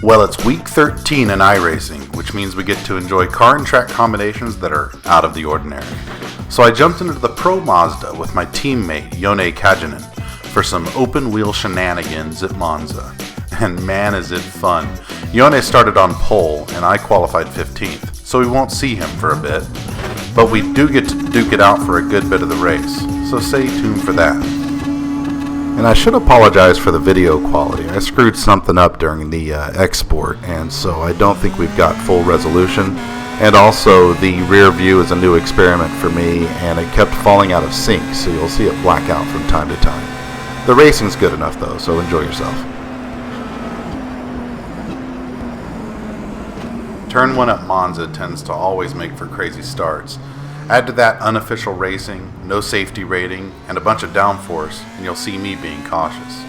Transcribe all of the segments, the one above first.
Well, it's week 13 in iRacing, which means we get to enjoy car and track combinations that are out of the ordinary. So I jumped into the Pro Mazda with my teammate, Yone Kajanen, for some open-wheel shenanigans at Monza. And man is it fun. Yone started on pole, and I qualified 15th, so we won't see him for a bit. But we do get to duke it out for a good bit of the race, so stay tuned for that. And I should apologize for the video quality. I screwed something up during the export, and so I don't think we've got full resolution. And also, the rear view is a new experiment for me, and it kept falling out of sync, so you'll see it black out from time to time. The racing's good enough, though, so enjoy yourself. Turn 1 at Monza tends to always make for crazy starts. Add to that unofficial racing, no safety rating, and a bunch of downforce, and you'll see me being cautious.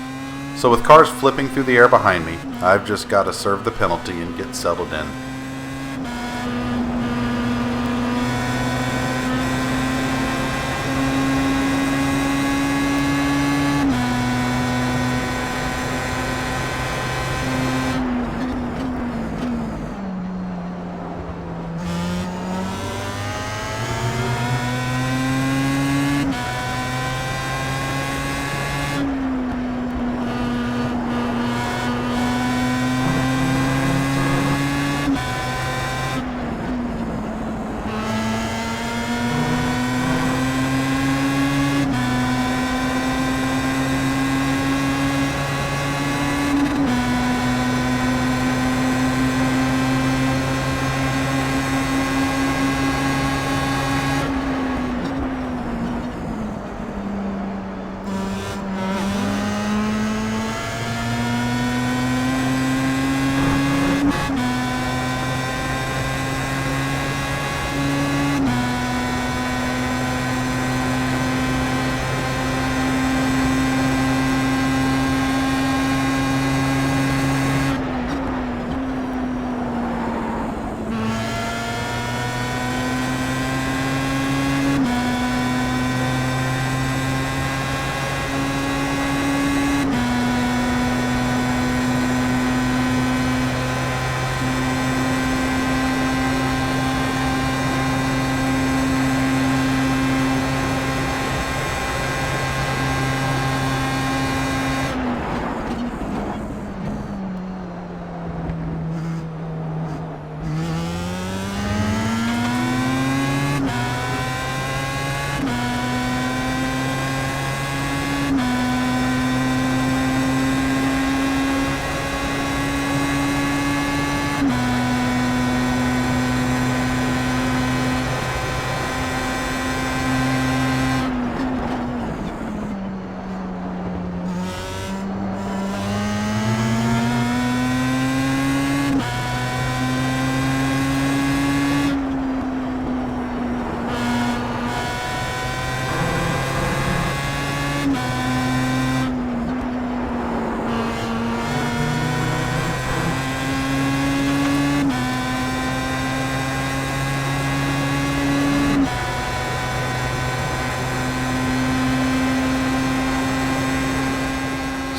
So with cars flipping through the air behind me, I've just got to serve the penalty and get settled in.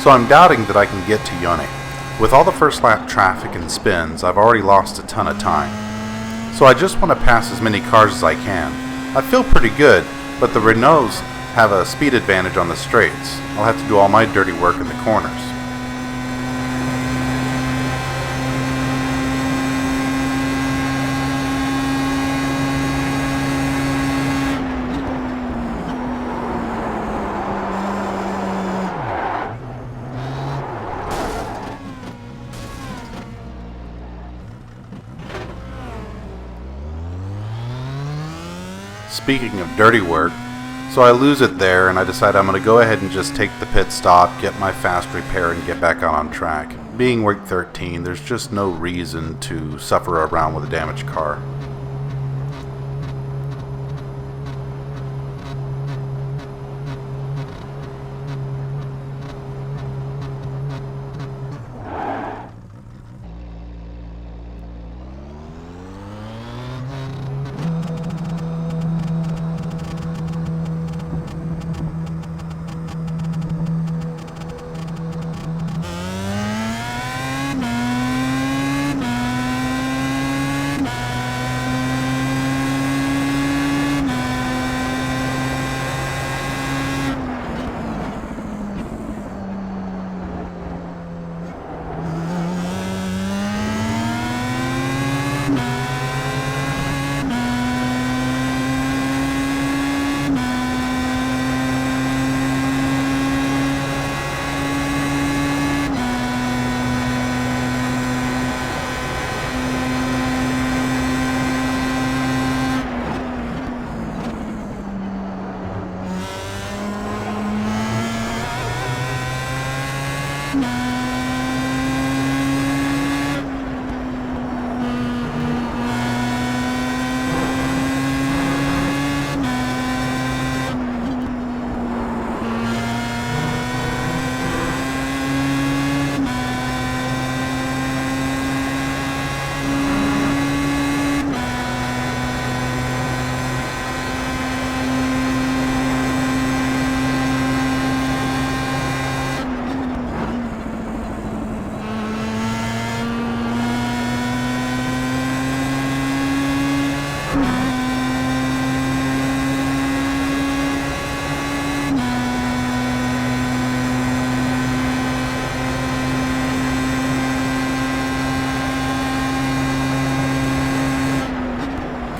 So I'm doubting that I can get to Yone. With all the first lap traffic and spins, I've already lost a ton of time. So I just want to pass as many cars as I can. I feel pretty good, but the Renaults have a speed advantage on the straights. I'll have to do all my dirty work in the corners. Speaking of dirty work, so I lose it there and I decide I'm going to go ahead and just take the pit stop, get my fast repair, and get back out on track. Being week 13, there's just no reason to suffer around with a damaged car.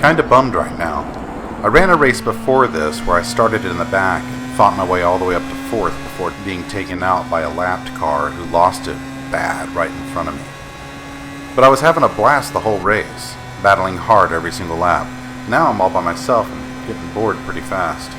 Kinda bummed right now. I ran a race before this where I started in the back and fought my way all the way up to 4th before being taken out by a lapped car who lost it bad right in front of me. But I was having a blast the whole race, battling hard every single lap. Now I'm all by myself and getting bored pretty fast.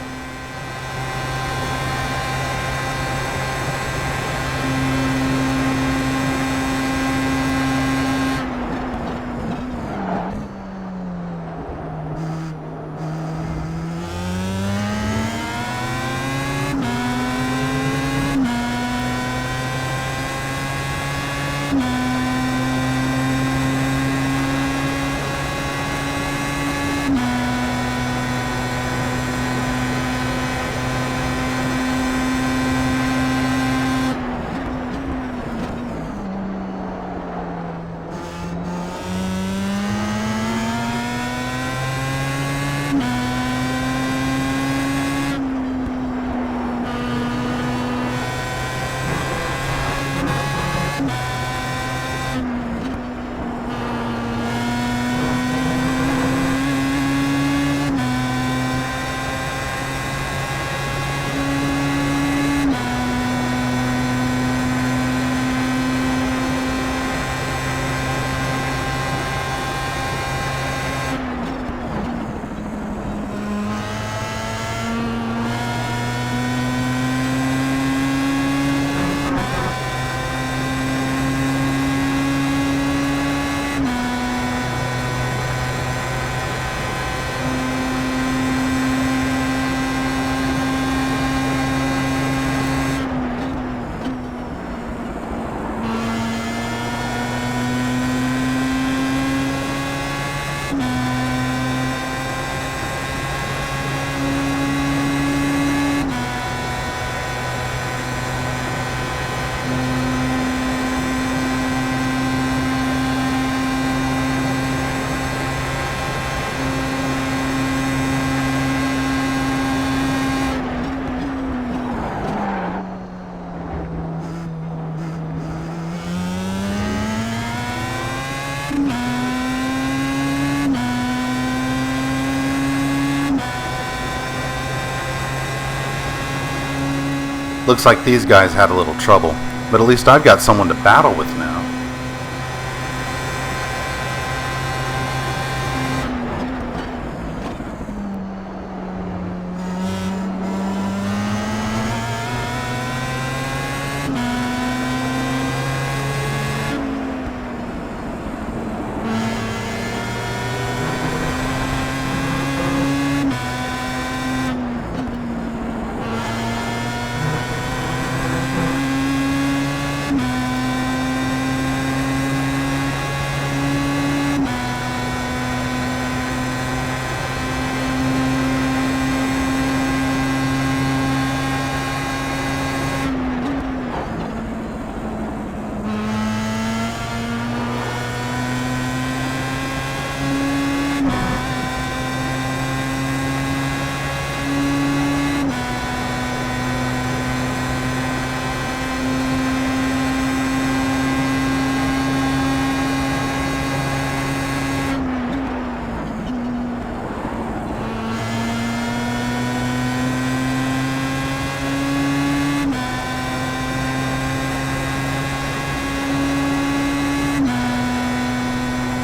Looks like these guys had a little trouble, but at least I've got someone to battle with now.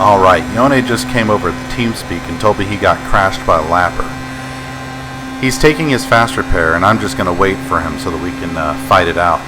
Alright, Yone just came over at the TeamSpeak and told me he got crashed by a lapper. He's taking his fast repair and I'm just going to wait for him so that we can fight it out.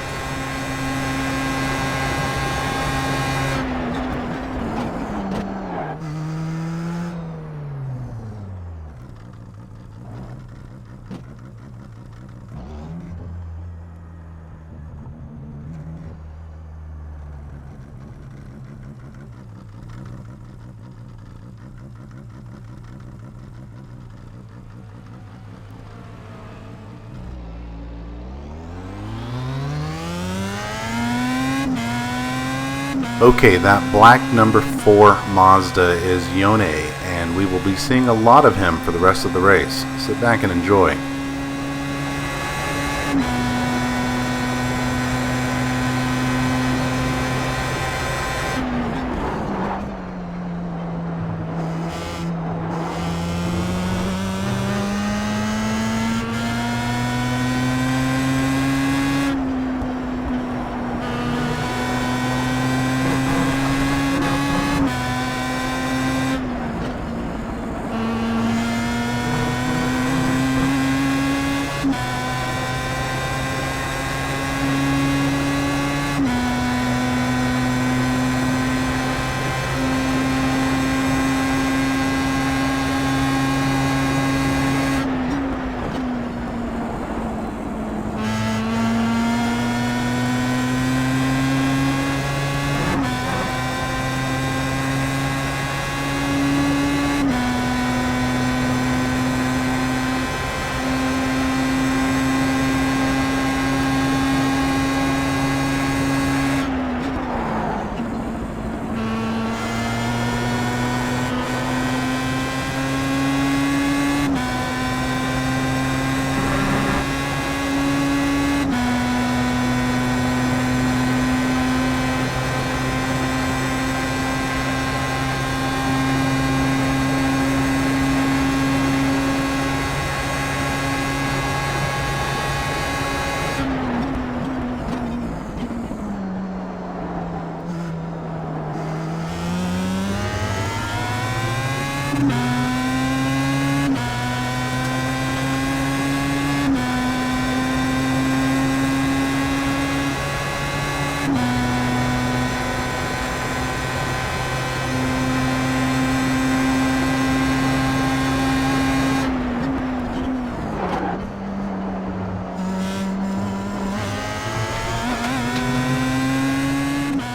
Okay, that black number 4 Mazda is Yone, and we will be seeing a lot of him for the rest of the race. Sit back and enjoy.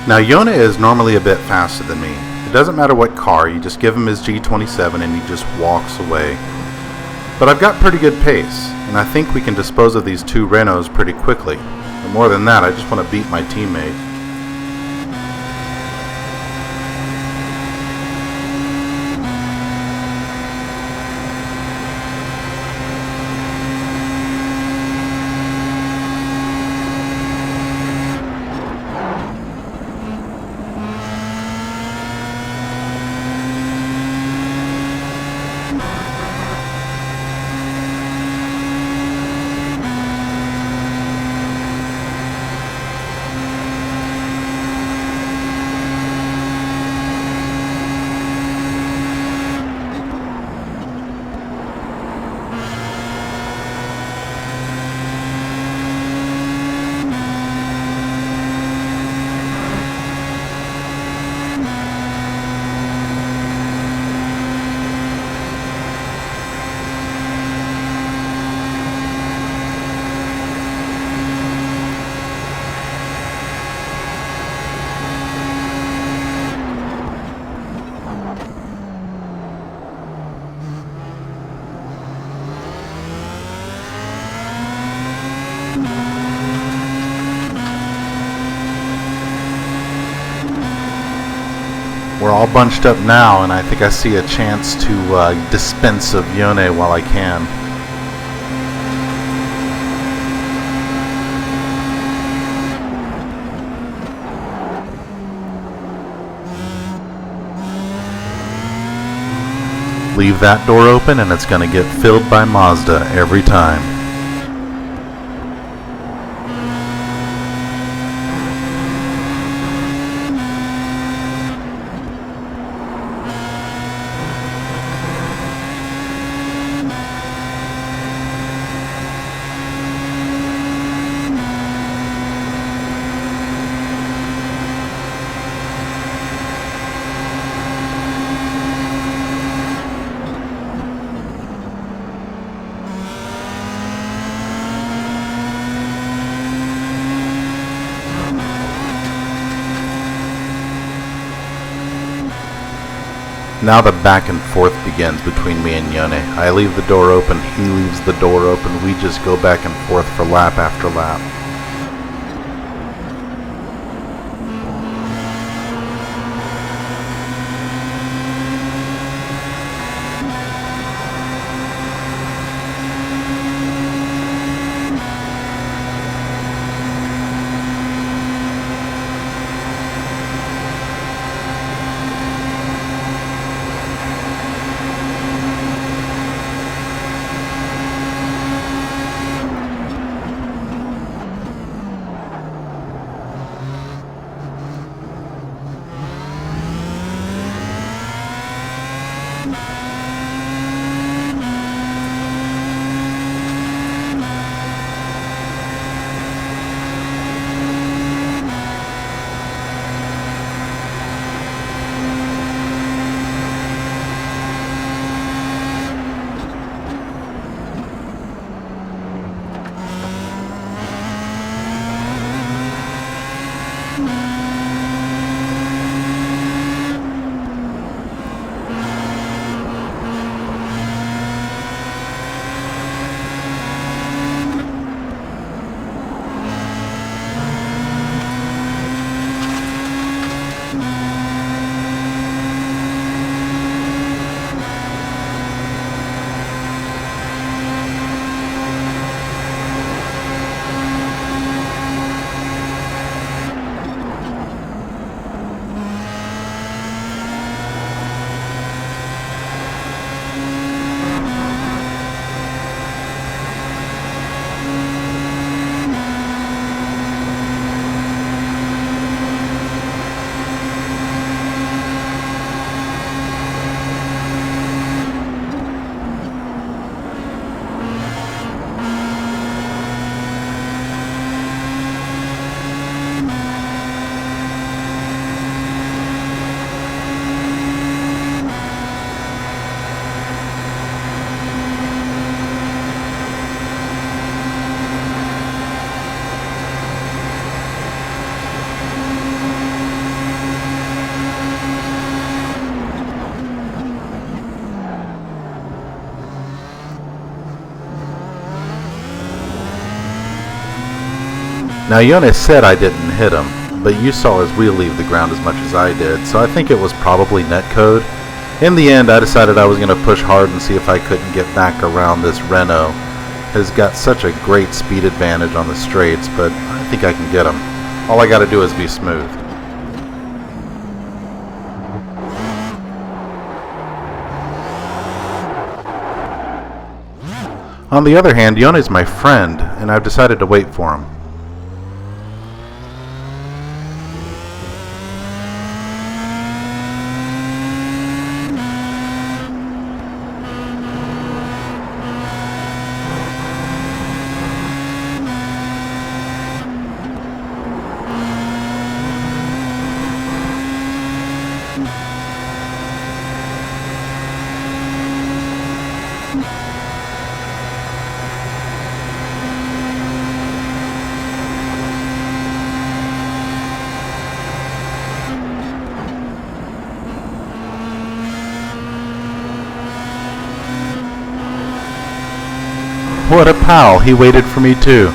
Now Yone is normally a bit faster than me. It doesn't matter what car, you just give him his G27 and he just walks away. But I've got pretty good pace, and I think we can dispose of these two Renaults pretty quickly. But more than that, I just want to beat my teammate. We're all bunched up now, and I think I see a chance to dispense of Yone while I can. Leave that door open and it's going to get filled by Mazda every time. Now the back and forth begins between me and Yone. I leave the door open, he leaves the door open, we just go back and forth for lap after lap. Now Yone said I didn't hit him, but you saw his wheel leave the ground as much as I did, so I think it was probably netcode. In the end, I decided I was going to push hard and see if I couldn't get back around this Renault. Has got such a great speed advantage on the straights, but I think I can get him. All I got to do is be smooth. On the other hand, Yone's my friend, and I've decided to wait for him. What a pal, he waited for me too.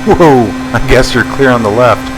Whoa, I guess you're clear on the left.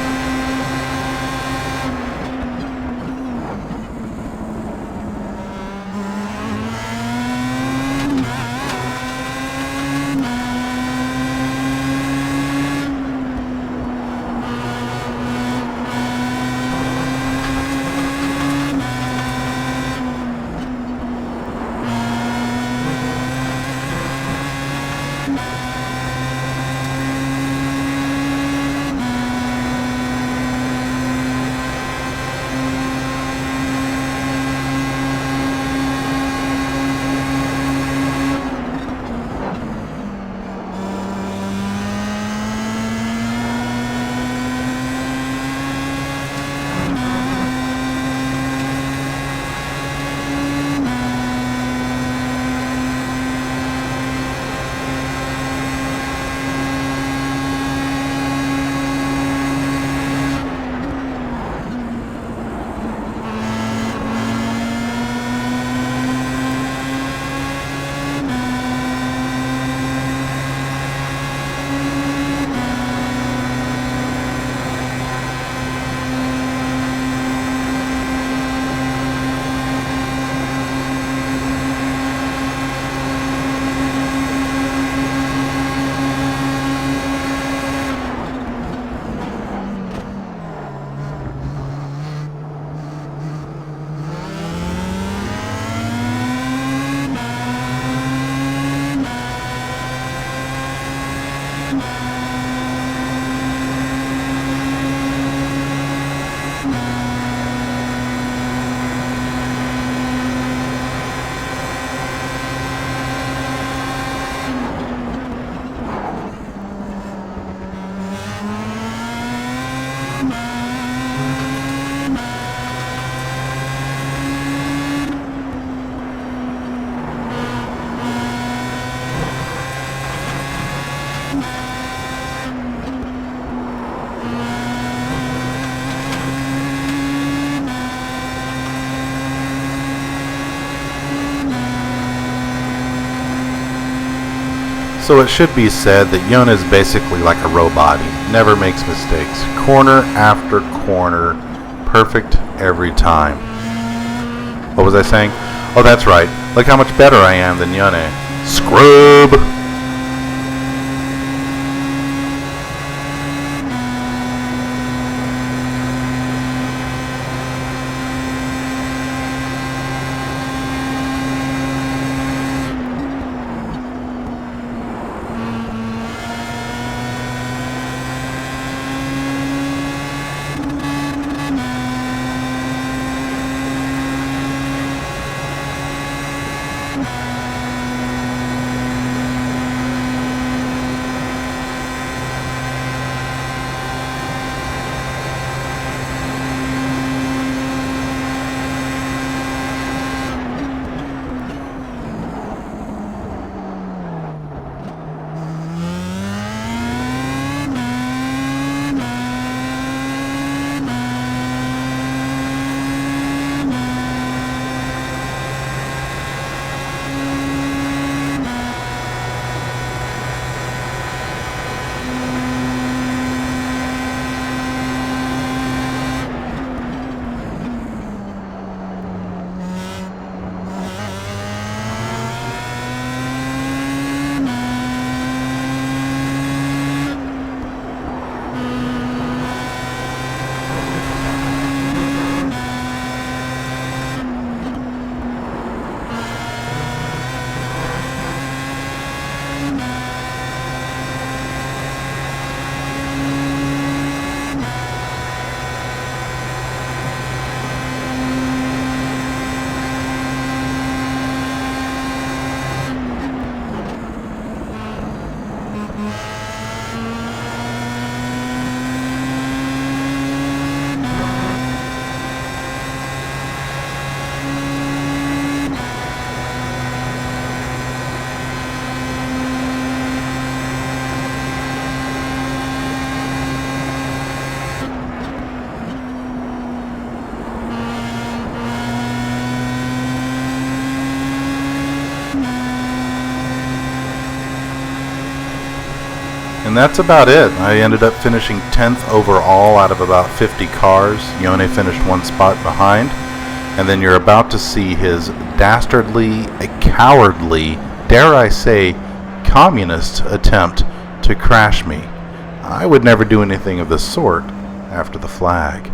So it should be said that Yona is basically like a robot. He never makes mistakes. Corner after corner, perfect every time. What was I saying? Oh, that's right. Look how much better I am than Yone. Scrub! And that's about it. I ended up finishing 10th overall out of about 50 cars. Yone finished one spot behind. And then you're about to see his dastardly, cowardly, dare I say, communist attempt to crash me. I would never do anything of the sort after the flag.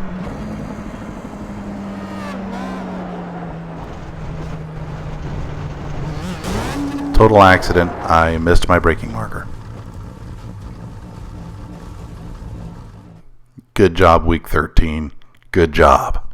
Total accident. I missed my braking marker. Good job, week 13. Good job.